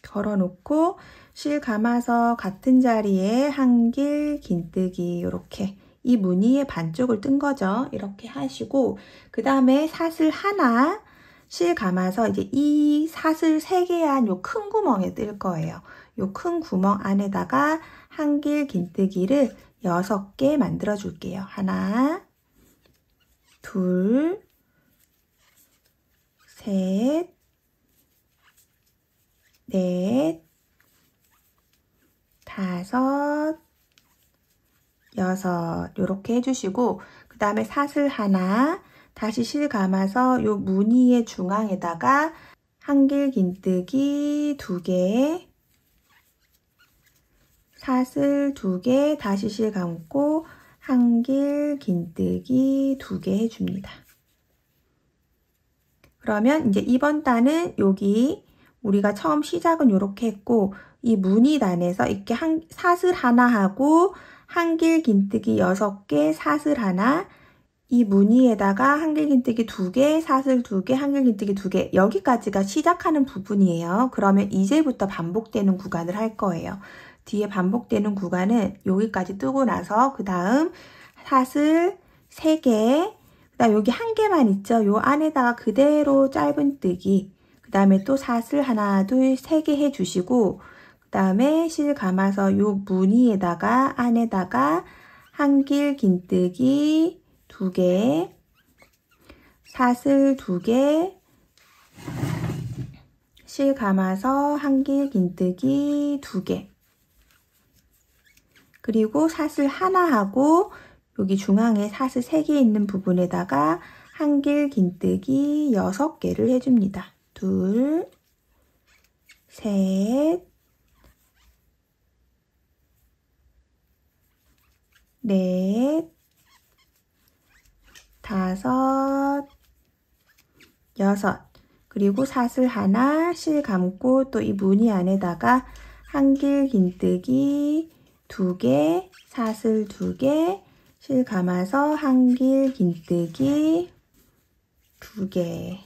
걸어놓고 실 감아서 같은 자리에 한길 긴뜨기 이렇게 이 무늬의 반쪽을 뜬 거죠. 이렇게 하시고 그 다음에 사슬 하나 실 감아서 이제 이 사슬 3개한 요 큰 구멍에 뜰 거예요. 요 큰 구멍 안에다가 한길 긴뜨기를 6개 만들어 줄게요. 하나, 둘, 셋, 넷, 다섯, 여섯 이렇게 해주시고 그 다음에 사슬 하나 다시 실 감아서 요 무늬의 중앙에다가 한길 긴뜨기 2개 사슬 2개 다시 실 감고 한길 긴뜨기 2개 해줍니다. 그러면 이제 이번 단은 여기 우리가 처음 시작은 이렇게 했고 이 무늬 단에서 이렇게 사슬 하나 하고 한길 긴뜨기 6개 사슬 하나 이 무늬에다가 한길 긴뜨기 2개 사슬 2개 한길 긴뜨기 2개 여기까지가 시작하는 부분이에요. 그러면 이제부터 반복되는 구간을 할 거예요. 뒤에 반복되는 구간은 여기까지 뜨고 나서 그 다음 사슬 3개 그 다음 여기 한 개만 있죠. 요 안에다가 그대로 짧은뜨기 그 다음에 또 사슬 하나 둘 3개 해주시고 그 다음에 실 감아서 요 무늬에다가 안에다가 한길 긴뜨기 2개 사슬 2개 실 감아서 한길 긴뜨기 2개 그리고 사슬 하나 하고 여기 중앙에 사슬 3개 있는 부분에다가 한길 긴뜨기 6개를 해줍니다. 둘, 셋, 넷, 다섯, 여섯 그리고 사슬 하나 실 감고 또 이 무늬 안에다가 한길 긴뜨기 2개 사슬 2개 실 감아서 한길 긴뜨기 2개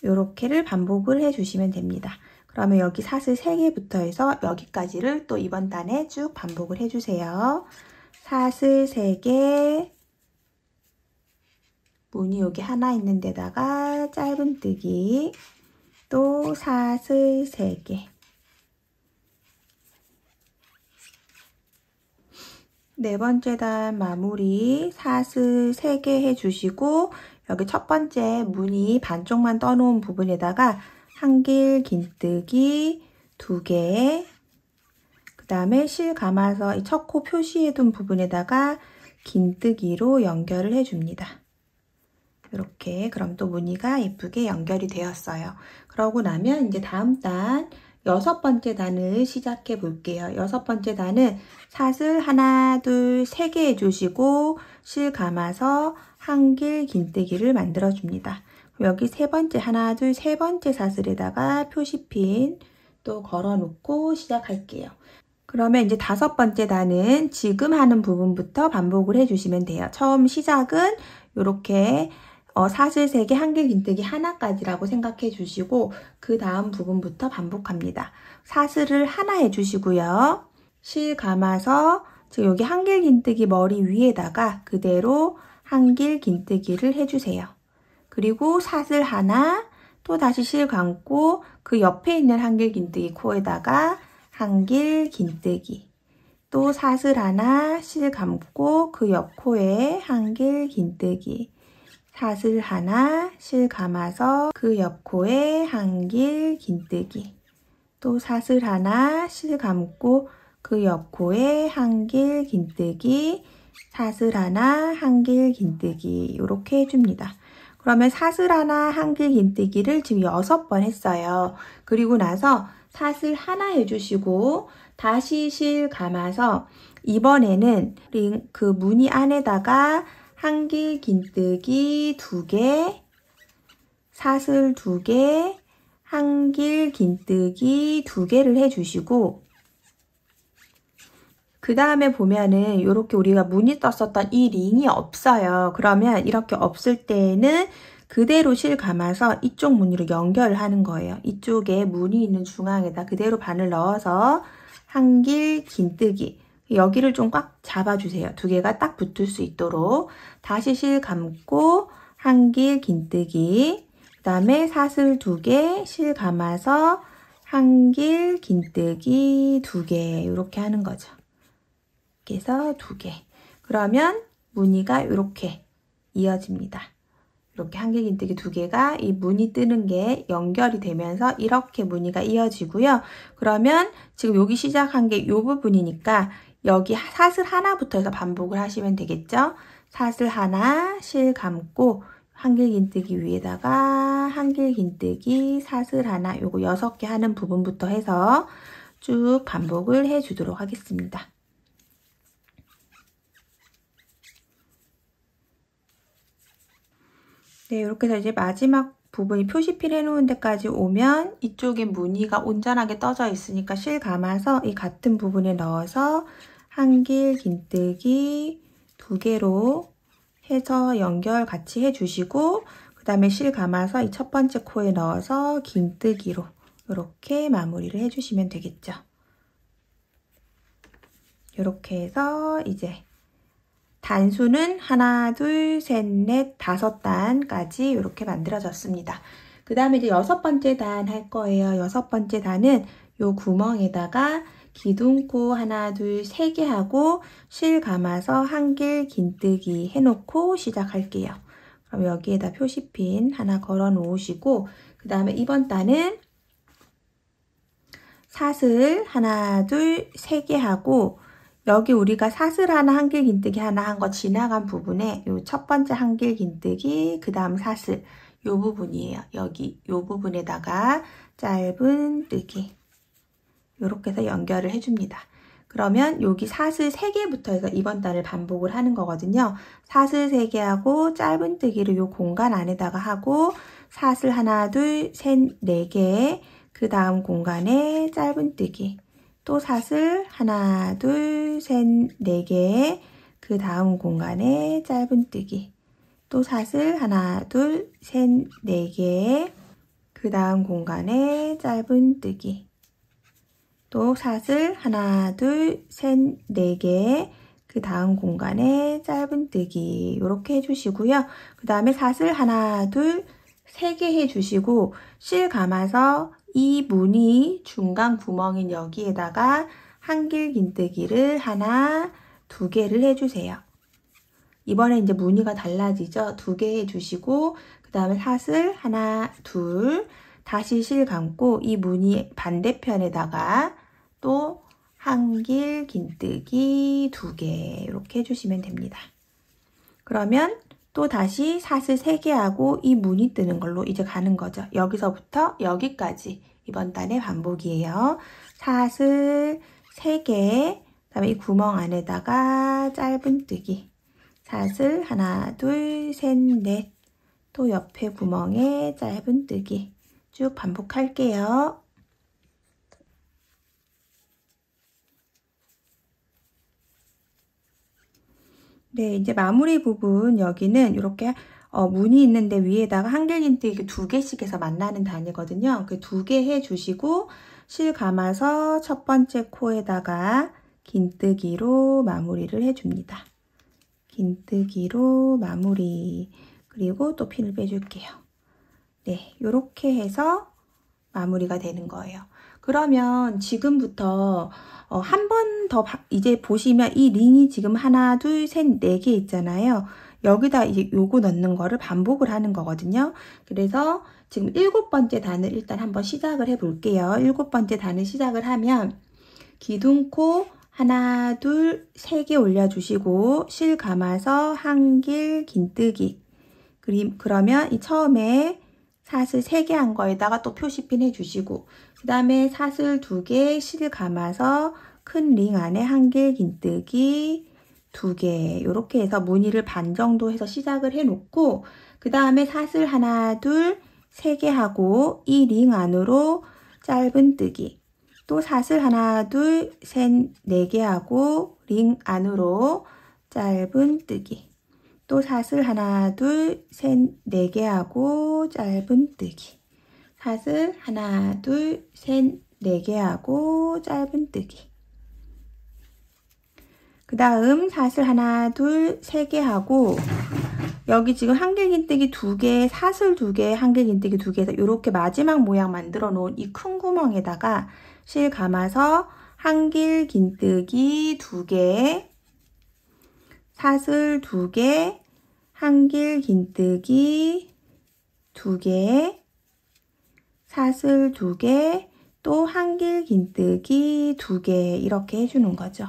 요렇게를 반복을 해주시면 됩니다. 그러면 여기 사슬 3개부터 해서 여기까지를 또 이번 단에 쭉 반복을 해주세요. 사슬 3개 무늬 여기 하나 있는 데다가 짧은뜨기 또 사슬 3개 네 번째 단 마무리 사슬 3개 해주시고 여기 첫 번째 무늬 반쪽만 떠놓은 부분에다가 한길 긴뜨기 2개 그 다음에 실 감아서 이 첫 코 표시해둔 부분에다가 긴뜨기로 연결을 해줍니다. 이렇게 그럼 또 무늬가 예쁘게 연결이 되었어요. 그러고 나면 이제 다음 단 6번째 단을 시작해 볼게요. 6번째 단은 사슬 하나, 둘, 3개 해주시고 실 감아서 한길 긴뜨기를 만들어 줍니다. 여기 세 번째 하나, 둘, 세 번째 사슬에다가 표시핀 또 걸어 놓고 시작할게요. 그러면 이제 5번째 단은 지금 하는 부분부터 반복을 해주시면 돼요. 처음 시작은 이렇게 사슬 3개 한길 긴뜨기 하나까지라고 생각해 주시고 그 다음 부분부터 반복합니다. 사슬을 하나 해주시고요. 실 감아서 지금 여기 한길긴뜨기 머리 위에다가 그대로 한길긴뜨기를 해주세요. 그리고 사슬 하나, 또 다시 실 감고 그 옆에 있는 한길긴뜨기 코에다가 한길긴뜨기, 또 사슬 하나, 실 감고 그 옆 코에 한길긴뜨기, 사슬 하나, 실 감아서 그 옆 코에 한길긴뜨기, 또 사슬 하나, 실 감고 그 옆 코에 한길긴뜨기, 사슬 하나, 한길긴뜨기 이렇게 해줍니다. 그러면 사슬 하나, 한길긴뜨기를 지금 6번 했어요. 그리고 나서 사슬 하나 해주시고 다시 실 감아서 이번에는 그 무늬 안에다가 한길긴뜨기 2개, 사슬 2개, 한길긴뜨기 2개를 해주시고, 그 다음에 보면은 이렇게 우리가 무늬 떴었던 이 링이 없어요. 그러면 이렇게 없을 때는 그대로 실 감아서 이쪽 무늬로 연결을 하는 거예요. 이쪽에 무늬 있는 중앙에다 그대로 바늘 넣어서 한길긴뜨기, 여기를 좀 꽉 잡아주세요. 2개가 딱 붙을 수 있도록. 다시 실 감고 한길긴뜨기, 그 다음에 사슬 2개, 실 감아서 한길긴뜨기 2개 이렇게 하는 거죠. 이렇게 해서 2개. 그러면 무늬가 이렇게 이어집니다. 이렇게 한길긴뜨기 2개가 이 무늬 뜨는 게 연결이 되면서 이렇게 무늬가 이어지고요. 그러면 지금 여기 시작한 게 이 부분이니까 여기 사슬 하나부터 해서 반복을 하시면 되겠죠. 사슬 하나, 실 감고 한길긴뜨기 위에다가 한길긴뜨기, 사슬 하나, 요거 6개 하는 부분부터 해서 쭉 반복을 해주도록 하겠습니다. 네, 이렇게 해서 이제 마지막 부분이 표시필 해놓은 데까지 오면 이쪽에 무늬가 온전하게 떠져 있으니까 실 감아서 이 같은 부분에 넣어서 한길긴뜨기 2개로 해서 연결 같이 해주시고, 그 다음에 실 감아서 이 첫 번째 코에 넣어서 긴뜨기로 이렇게 마무리를 해주시면 되겠죠. 이렇게 해서 이제 단수는 하나, 둘, 셋, 넷, 5단까지 이렇게 만들어졌습니다. 그 다음에 이제 6번째 단 할 거예요. 6번째 단은 요 구멍에다가 기둥코 하나, 둘, 3개 하고 실 감아서 한길긴뜨기 해놓고 시작할게요. 그럼 여기에다 표시핀 하나 걸어 놓으시고, 그 다음에 이번 단은 사슬 하나, 둘, 3개 하고 여기 우리가 사슬 하나, 한길긴뜨기 하나 한 거 지나간 부분에 요 첫 번째 한길긴뜨기, 그 다음 사슬, 요 부분이에요. 여기 요 부분에다가 짧은 뜨기 요렇게 해서 연결을 해줍니다. 그러면 여기 사슬 3개부터 해서 이번 단을 반복을 하는 거거든요. 사슬 3개 하고 짧은 뜨기를 요 공간 안에다가 하고 사슬 하나, 둘, 셋, 4개, 그 다음 공간에 짧은 뜨기, 또 사슬 하나, 둘, 셋, 4개, 그 다음 공간에 짧은 뜨기, 또 사슬 하나, 둘, 셋, 4개, 그 다음 공간에 짧은 뜨기, 또 사슬 하나, 둘, 셋, 4개, 그 다음 공간에 짧은 뜨기 이렇게 해주시고요. 그 다음에 사슬 하나, 둘, 3개 해주시고 실 감아서 이 무늬 중간 구멍인 여기에다가 한길긴뜨기를 하나, 2개를 해주세요. 이번에 이제 무늬가 달라지죠. 2개 해주시고 그 다음에 사슬 하나, 둘, 다시 실 감고 이 무늬 반대편에다가 또 한길긴뜨기 2개 이렇게 해주시면 됩니다. 그러면 또 다시 사슬 3개 하고 이 무늬 뜨는 걸로 이제 가는 거죠. 여기서부터 여기까지 이번 단의 반복이에요. 사슬 3개, 그 다음에 이 구멍 안에다가 짧은 뜨기, 사슬 하나, 둘, 셋, 넷, 또 옆에 구멍에 짧은 뜨기 쭉 반복할게요. 네, 이제 마무리 부분 여기는 이렇게 무늬 있는데 위에다가 한길긴뜨기 2개씩 해서 만나는 단이거든요. 그 2개 해주시고 실 감아서 첫 번째 코에다가 긴뜨기로 마무리를 해줍니다. 긴뜨기로 마무리. 그리고 또 핀을 빼줄게요. 네, 이렇게 해서 마무리가 되는 거예요. 그러면 지금부터 한 번 더 이제 보시면 이 링이 지금 하나, 둘, 셋, 네 개 있잖아요. 여기다 이제 요거 넣는 거를 반복을 하는 거거든요. 그래서 지금 7번째 단을 일단 한번 시작을 해 볼게요. 7번째 단을 시작을 하면 기둥코 하나, 둘, 세 개 올려주시고 실 감아서 한길 긴뜨기. 그러면 이 처음에 사슬 3개 한 거에다가 또 표시핀 해주시고 그 다음에 사슬 2개 실 감아서 큰 링 안에 한길 긴뜨기 2개 이렇게 해서 무늬를 반 정도 해서 시작을 해 놓고 그 다음에 사슬 하나, 둘, 3개 하고 이 링 안으로 짧은 뜨기 또 사슬 하나, 둘, 셋, 4개 하고 링 안으로 짧은 뜨기 또 사슬 하나, 둘, 셋, 4개 하고 짧은 뜨기 사슬 하나, 둘, 셋, 4개 하고 짧은 뜨기 그 다음 사슬 하나, 둘, 3개 하고 여기 지금 한길 긴뜨기 2개, 사슬 2개, 한길 긴뜨기 2개 해서 이렇게 마지막 모양 만들어 놓은 이 큰 구멍에다가 실 감아서 한길 긴뜨기 2개, 사슬 2개, 한길 긴뜨기 2개, 사슬 2개, 또 한길 긴뜨기 2개 이렇게 해주는 거죠.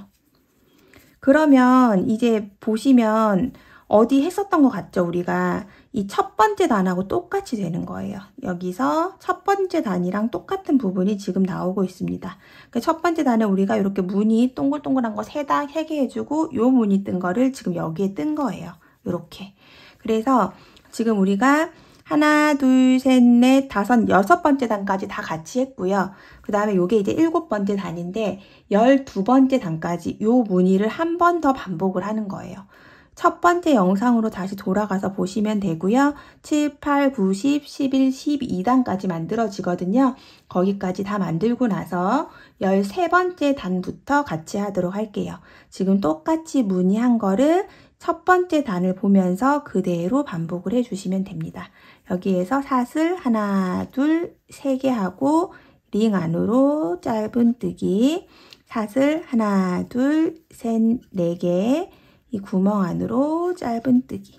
그러면 이제 보시면 어디 했었던 것 같죠? 우리가 이 첫 번째 단하고 똑같이 되는 거예요. 여기서 첫 번째 단이랑 똑같은 부분이 지금 나오고 있습니다. 그 첫 번째 단에 우리가 이렇게 무늬 동글동글한 거 3개 해주고 요 무늬 뜬 거를 지금 여기에 뜬 거예요. 이렇게. 그래서 지금 우리가 하나, 둘, 셋, 넷, 다섯, 6번째 단까지 다 같이 했고요. 그 다음에 요게 이제 7번째 단인데 12번째 단까지 요 무늬를 한 번 더 반복을 하는 거예요. 첫 번째 영상으로 다시 돌아가서 보시면 되고요. 7, 8, 9, 10, 11, 12단까지 만들어지거든요. 거기까지 다 만들고 나서 13번째 단부터 같이 하도록 할게요. 지금 똑같이 무늬한 거를 첫 번째 단을 보면서 그대로 반복을 해주시면 됩니다. 여기에서 사슬 하나, 둘, 3개 하고 링 안으로 짧은 뜨기 사슬 하나, 둘, 셋, 4개 이 구멍 안으로 짧은 뜨기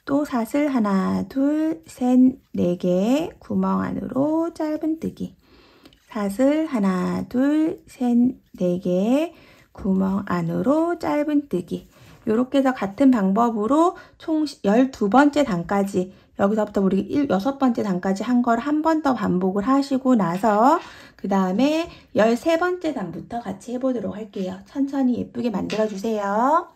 또 사슬 하나, 둘, 셋, 4개 구멍 안으로 짧은 뜨기 사슬 하나, 둘, 셋, 4개 구멍 안으로 짧은 뜨기 이렇게 해서 같은 방법으로 총 12번째 단까지 여기서부터 우리 6번째 단까지 한 걸 한 번 더 반복을 하시고 나서 그 다음에 13번째 단부터 같이 해보도록 할게요. 천천히 예쁘게 만들어주세요.